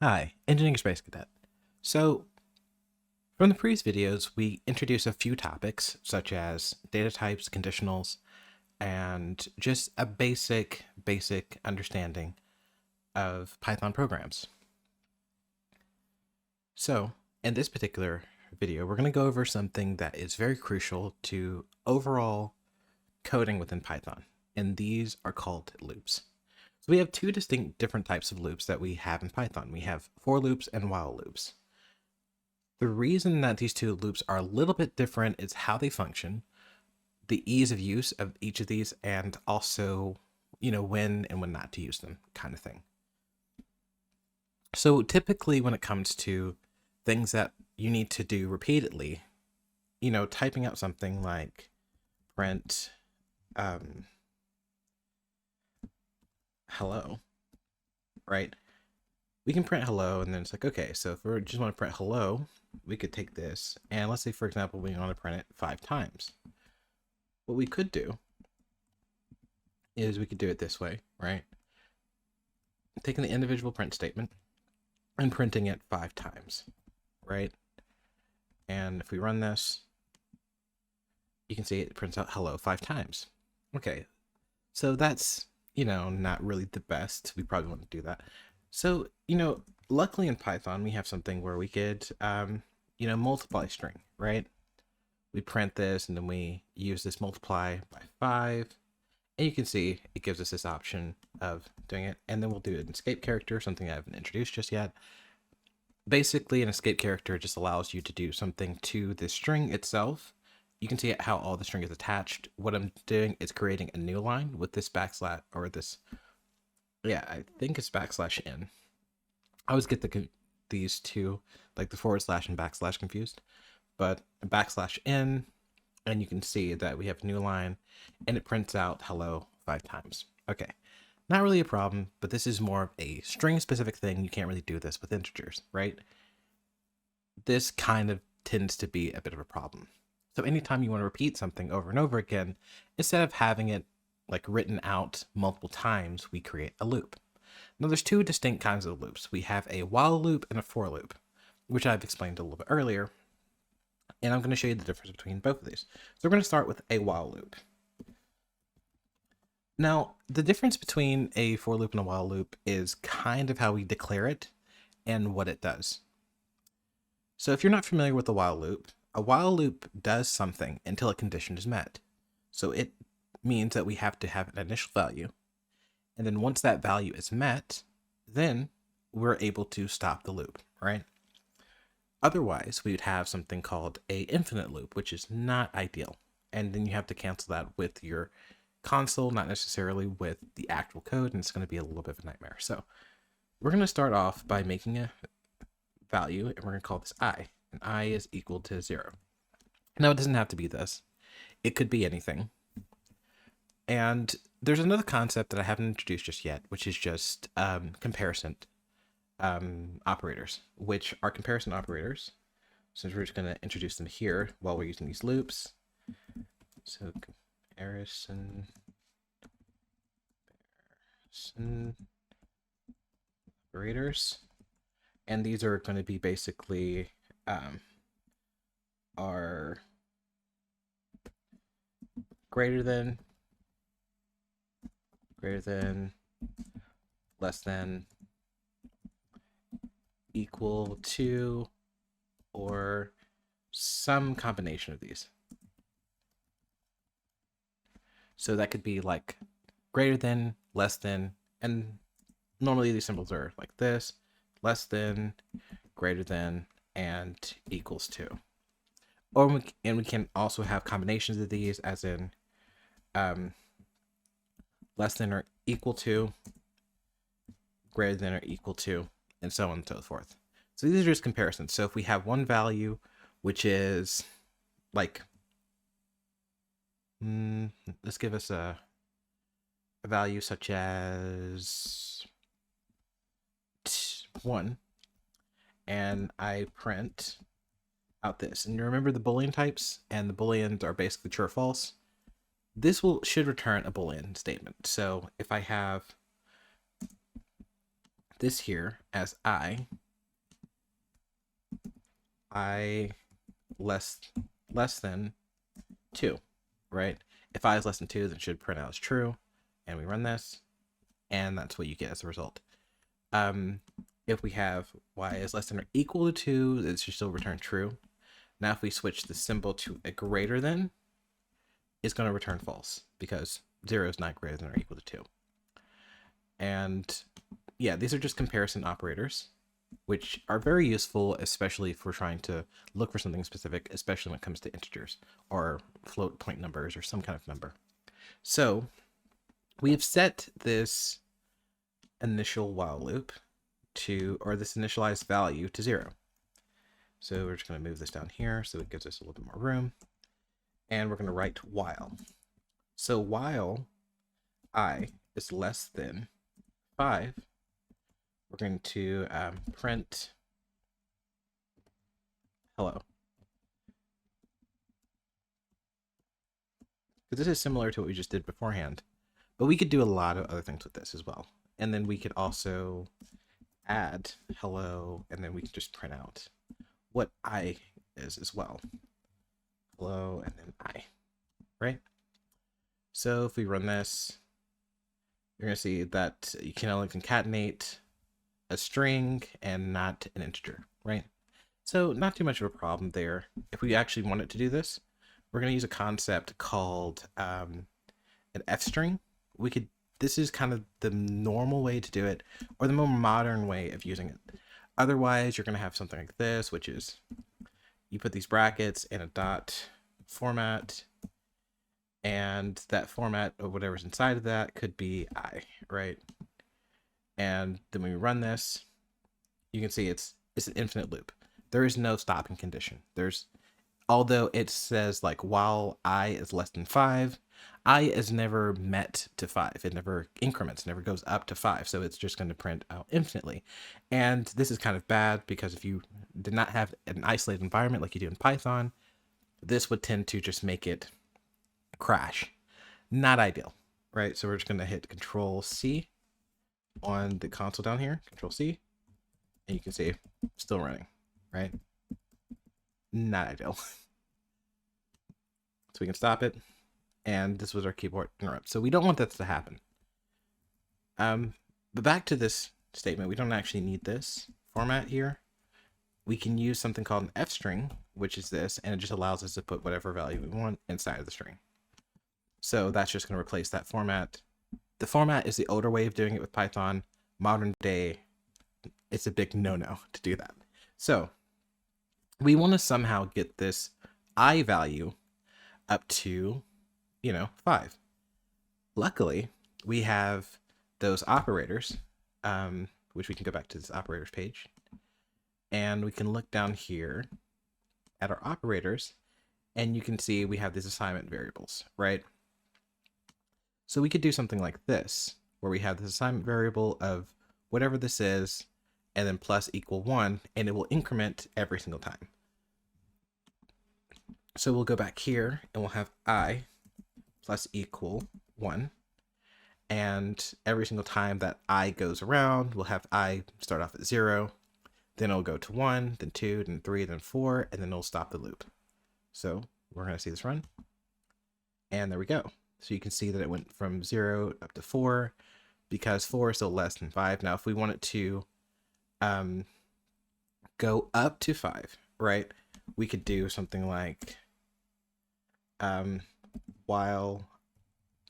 Hi, Engineering Space Cadet. So, from the previous videos, we introduced a few topics such as data types, conditionals, and just a basic understanding of Python programs. So, in this particular video, we're going to go over something that is very crucial to overall coding within Python, and these are called loops. So we have two distinct different types of loops that we have in Python. We have for loops and while loops. The reason that these two loops are a little bit different is how they function, the ease of use of each of these, and also, when and when not to use them, kind of thing. So typically when it comes to things that you need to do repeatedly, typing out something like print hello, right? We can print hello, and then it's like, okay, so if we just want to print hello, we could take this, and let's say, for example, we want to print it 5 times. What we could do is we could do it this way, right? Taking the individual print statement and printing it 5 times, right? And if we run this, you can see it prints out hello 5 times. Okay, so that's, not really the best. We probably wouldn't do that. So, luckily in Python, we have something where we could, multiply string, right? We print this and then we use this multiply by 5. And you can see it gives us this option of doing it. And then we'll do an escape character, something I haven't introduced just yet. Basically, an escape character just allows you to do something to the string itself. You can see how all the string is attached. What I'm doing is creating a new line with this backslash, or this, yeah, I think it's backslash n. I always get these two, like the forward slash and backslash, confused. But backslash n, and you can see that we have a new line, and it prints out hello 5 times. Okay, not really a problem, but this is more of a string-specific thing. You can't really do this with integers, right? This kind of tends to be a bit of a problem. So anytime you want to repeat something over and over again, instead of having it like written out multiple times, we create a loop. Now there's two distinct kinds of loops. We have a while loop and a for loop, which I've explained a little bit earlier. And I'm going to show you the difference between both of these. So we're going to start with a while loop. Now, the difference between a for loop and a while loop is kind of how we declare it and what it does. So if you're not familiar with the while loop, a while loop does something until a condition is met. So it means that we have to have an initial value. And then once that value is met, then we're able to stop the loop, right? Otherwise, we would have something called a infinite loop, which is not ideal. And then you have to cancel that with your console, not necessarily with the actual code, and it's going to be a little bit of a nightmare. So we're going to start off by making a value, and we're going to call this I, and I is equal to 0. Now, it doesn't have to be this. It could be anything. And there's another concept that I haven't introduced just yet, which is just comparison operators, which are comparison operators. Since we're just going to introduce them here while we're using these loops. So comparison operators. And these are going to be basically are greater than, less than, equal to, or some combination of these. So that could be like greater than, less than, and normally these symbols are like this, less than, greater than, and equals to. Or we can also have combinations of these, as in less than or equal to, greater than or equal to, and so on and so forth. So these are just comparisons. So if we have one value, which is like, let's give us a value such as 1, and I print out this. And you remember the Boolean types, and the Booleans are basically true or false. This should return a Boolean statement. So if I have this here as I less than 2, right? If I is less than 2, then it should print out as true. And we run this, and that's what you get as a result. If we have y is less than or equal to 2, it should still return true. Now if we switch the symbol to a greater than, it's going to return false, because 0 is not greater than or equal to 2. And yeah, these are just comparison operators, which are very useful, especially if we're trying to look for something specific, especially when it comes to integers or float point numbers or some kind of number. So we have set this initial while loop to, or this initialized value to 0. So we're just going to move this down here so it gives us a little bit more room. And we're going to write while. So while I is less than 5, we're going to print hello. Because this is similar to what we just did beforehand, but we could do a lot of other things with this as well. And then we could also add hello, and then we can just print out what I is as well. Hello, and then I, right? So if we run this, you're going to see that you can only concatenate a string and not an integer, right? So not too much of a problem there. If we actually wanted to do this, we're going to use a concept called an f string. This is kind of the normal way to do it, or the more modern way of using it. Otherwise, you're going to have something like this, which is you put these brackets in a dot format, and that format of whatever's inside of that could be I, right? And then when we run this, you can see it's an infinite loop. There is no stopping condition. Although it says like while I is less than 5, I is never met to 5. It never increments, never goes up to 5. So it's just going to print out infinitely. And this is kind of bad because if you did not have an isolated environment like you do in Python, this would tend to just make it crash. Not ideal, right? So we're just going to hit Control C on the console down here, Control C, and you can see still running, right? Not ideal. So we can stop it, and this was our keyboard interrupt. So we don't want that to happen. But back to this statement, we don't actually need this format here. We can use something called an f string, which is this, and it just allows us to put whatever value we want inside of the string. So that's just going to replace that format. The format is the older way of doing it with Python. Modern day, it's a big no-no to do that. So we want to somehow get this I value up to, 5. Luckily, we have those operators, which we can go back to this operators page, and we can look down here at our operators, and you can see we have these assignment variables, right? So we could do something like this, where we have this assignment variable of whatever this is, and then plus equal 1, and it will increment every single time. So we'll go back here, and we'll have I plus equal 1. And every single time that I goes around, we'll have I start off at 0, then it'll go to 1, then 2, then 3, then 4, and then it'll stop the loop. So we're going to see this run. And there we go. So you can see that it went from 0 up to 4, because 4 is still less than 5. Now, if we want it to go up to 5, right, we could do something like while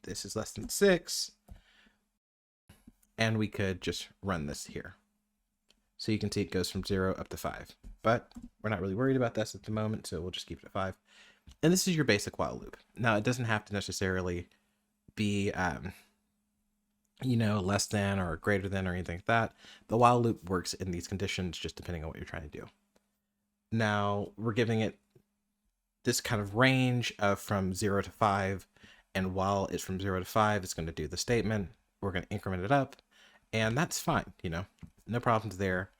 this is less than 6, and we could just run this here. So you can see it goes from 0 up to 5, but we're not really worried about this at the moment, so we'll just keep it at 5. And this is your basic while loop. Now, it doesn't have to necessarily be less than or greater than or anything like that. The while loop works in these conditions just depending on what you're trying to do. Now we're giving it this kind of range of from 0 to 5, and while it's from 0 to 5, it's going to do the statement. We're going to increment it up, and that's fine, no problems there.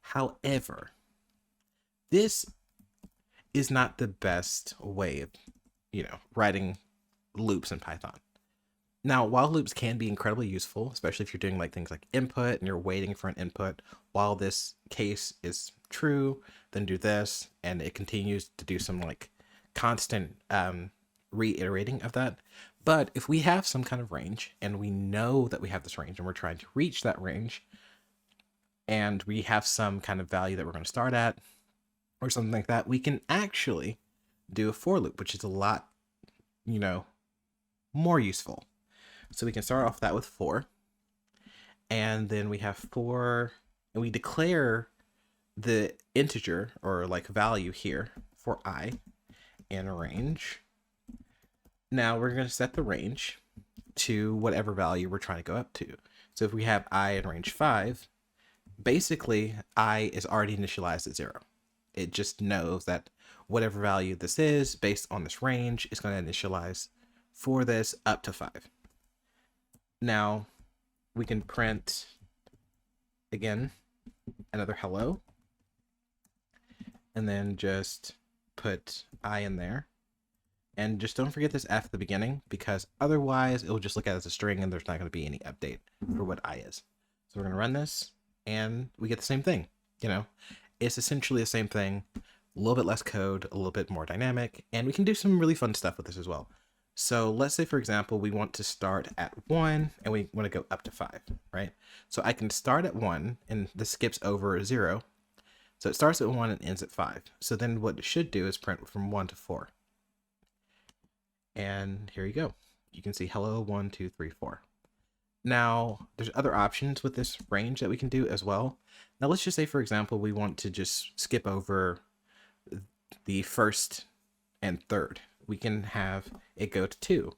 However, this is not the best way of, writing loops in Python. Now, while loops can be incredibly useful, especially if you're doing like things like input and you're waiting for an input while this case is true, then do this, and it continues to do some like constant reiterating of that. But if we have some kind of range and we know that we have this range and we're trying to reach that range, and we have some kind of value that we're going to start at or something like that, we can actually do a for loop, which is a lot, more useful. So we can start off that with for, and then we have for, and we declare the integer or like value here for I in range. Now we're going to set the range to whatever value we're trying to go up to. So if we have I in range 5, basically I is already initialized at 0. It just knows that whatever value this is based on this range is going to initialize for this up to 5. Now we can print again another hello, and then just put I in there. And just don't forget this F at the beginning, because otherwise it will just look at it as a string and there's not going to be any update for what I is. So we're going to run this and we get the same thing. It's essentially the same thing, a little bit less code, a little bit more dynamic, and we can do some really fun stuff with this as well. So let's say, for example, we want to start at 1 and we want to go up to 5, right? So I can start at 1 and this skips over 0. So it starts at 1 and ends at 5. So then what it should do is print from 1 to 4. And here you go. You can see hello 1, 2, 3, 4. Now, there's other options with this range that we can do as well. Now, let's just say, for example, we want to just skip over the first and third. We can have it go to 2.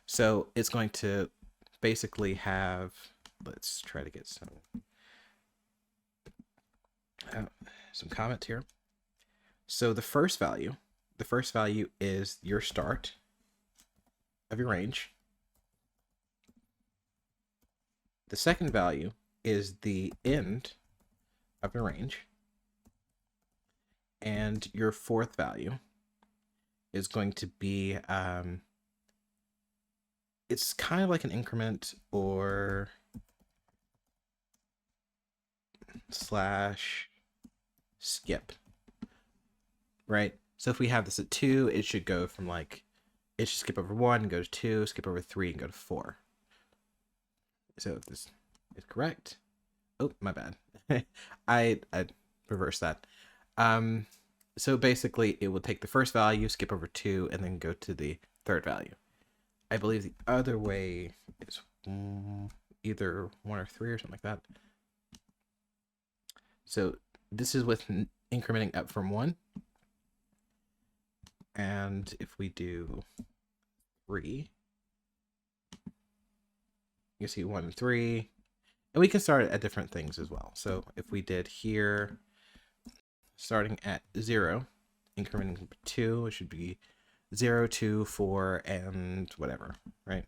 So it's going to basically have, let's try to get some comments here. So the first value is your start of your range. The second value is the end of your range. And your fourth value is going to be, it's kind of like an increment or slash skip, right? So if we have this at 2, it should go from like, it should skip over 1 and go to 2, skip over 3 and go to 4. So if this is correct, oh, my bad. I reversed that. So basically it will take the first value, skip over 2, and then go to the third value. I believe the other way is either 1 or 3 or something like that. So this is with incrementing up from 1. And if we do 3, you see 1 and 3. And we can start at different things as well. So if we did here, starting at 0, incrementing 2, it should be 0, 2, 4, and whatever, right?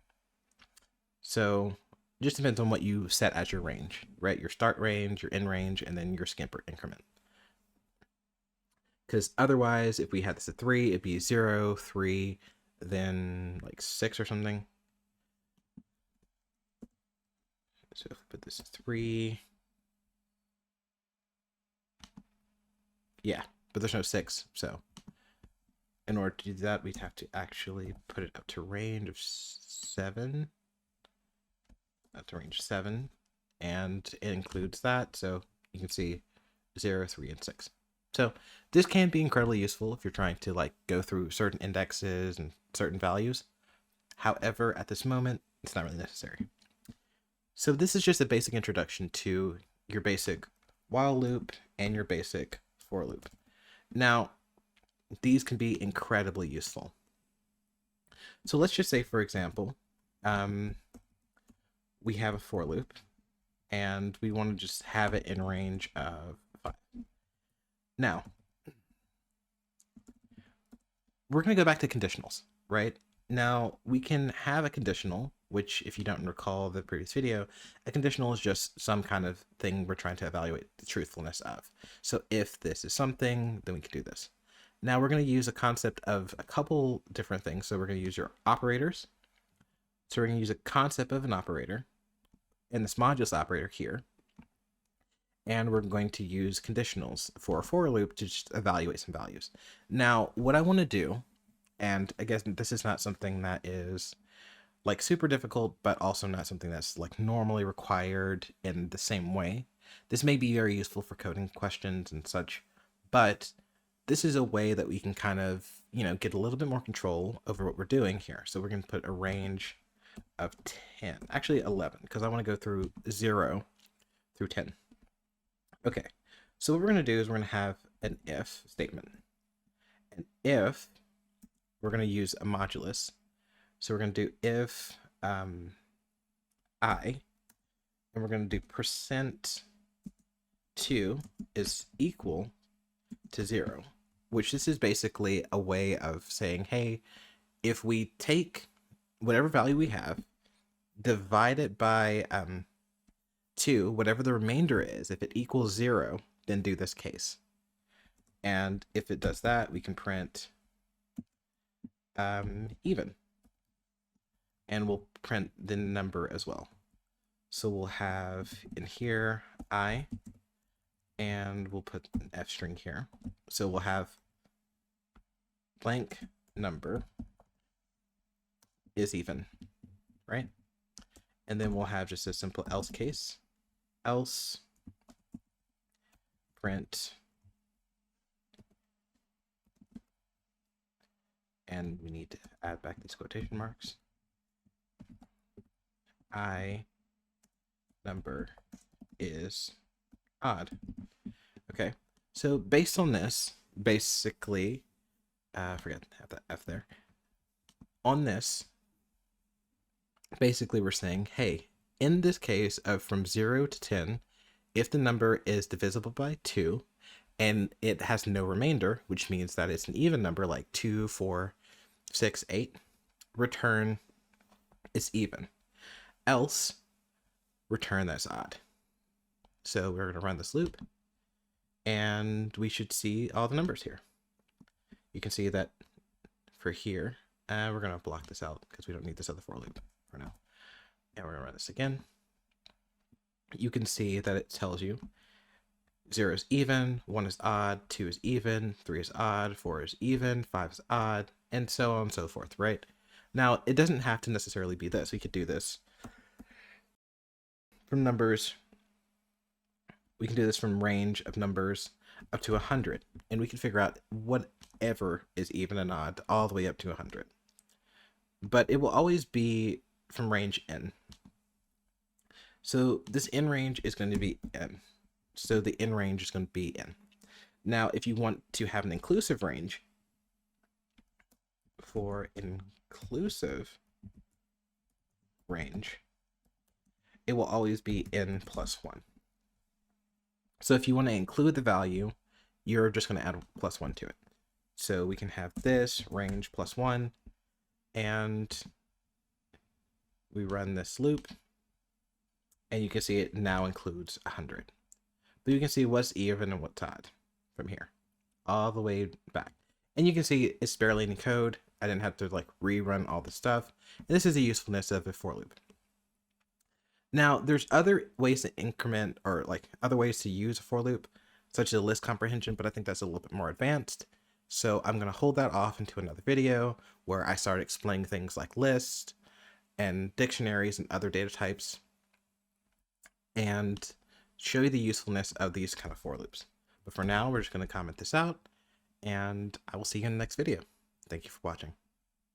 So it just depends on what you set as your range, right? Your start range, your end range, and then your skip or increment. Because otherwise, if we had this at 3, it'd be 0, 3, then like 6 or something. So if we put this at 3, yeah, but there's no 6. So in order to do that, we'd have to actually put it up to range of 7. Up to range 7, and it includes that. So you can see 0, 3, and 6. So this can be incredibly useful if you're trying to like go through certain indexes and certain values. However, at this moment, it's not really necessary. So this is just a basic introduction to your basic while loop and your basic for loop. Now, these can be incredibly useful. So let's just say, for example, we have a for loop and we want to just have it in range of 5. Now, we're going to go back to conditionals, right? Now, we can have a conditional, which, if you don't recall the previous video, a conditional is just some kind of thing we're trying to evaluate the truthfulness of. So if this is something, then we can do this. Now, we're going to use a concept of a couple different things. So we're going to use your operators So we're going to use a concept of an operator and this modulus operator here. And we're going to use conditionals for a for loop to just evaluate some values. Now, what I want to do, and I guess this is not something that is like super difficult, but also not something that's like normally required in the same way. This may be very useful for coding questions and such, but this is a way that we can kind of, get a little bit more control over what we're doing here. So we're going to put a range of 10, actually 11, because I want to go through 0 through 10. Okay, so what we're going to do is we're going to have an if statement. And if, we're going to use a modulus. So we're going to do if I, and we're going to do %2 is equal to 0, which this is basically a way of saying, hey, if we take whatever value we have, divide it by 2, whatever the remainder is, if it equals 0, then do this case. And if it does that, we can print even. And we'll print the number as well. So we'll have in here I, and we'll put an F string here. So we'll have blank number is even, right? And then we'll have just a simple else case. Else print, and we need to add back these quotation marks. I number is odd. Okay, so based on this, basically, forget to have that F there. On this, basically we're saying, hey, in this case of from 0 to 10, if the number is divisible by 2 and it has no remainder, which means that it's an even number like 2, 4, 6, 8, return is even. Else, return that's odd. So we're going to run this loop, and we should see all the numbers here. You can see that for here, we're going to block this out because we don't need this other for loop for now. And we're going to run this again. You can see that it tells you 0 is even, 1 is odd, 2 is even, 3 is odd, 4 is even, 5 is odd, and so on and so forth, right? Now, it doesn't have to necessarily be this. We could do this from numbers. We can do this from range of numbers up to 100, and we can figure out whatever is even and odd all the way up to 100. But it will always be from range n. So this n range is going to be n. So the n range is going to be n. Now, if you want to have an inclusive range, for inclusive range, it will always be n plus 1. So if you want to include the value, you're just going to add plus 1 to it. So we can have this range plus 1, and we run this loop, and you can see it now includes 100. But you can see what's even and what's odd from here, all the way back. And you can see it's barely any code. I didn't have to like rerun all the stuff. And this is the usefulness of a for loop. Now, there's other ways to increment, or like other ways to use a for loop, such as list comprehension, but I think that's a little bit more advanced. So I'm going to hold that off into another video where I start explaining things like lists and dictionaries and other data types, and show you the usefulness of these kind of for loops. But for now, we're just going to comment this out, and I will see you in the next video. Thank you for watching.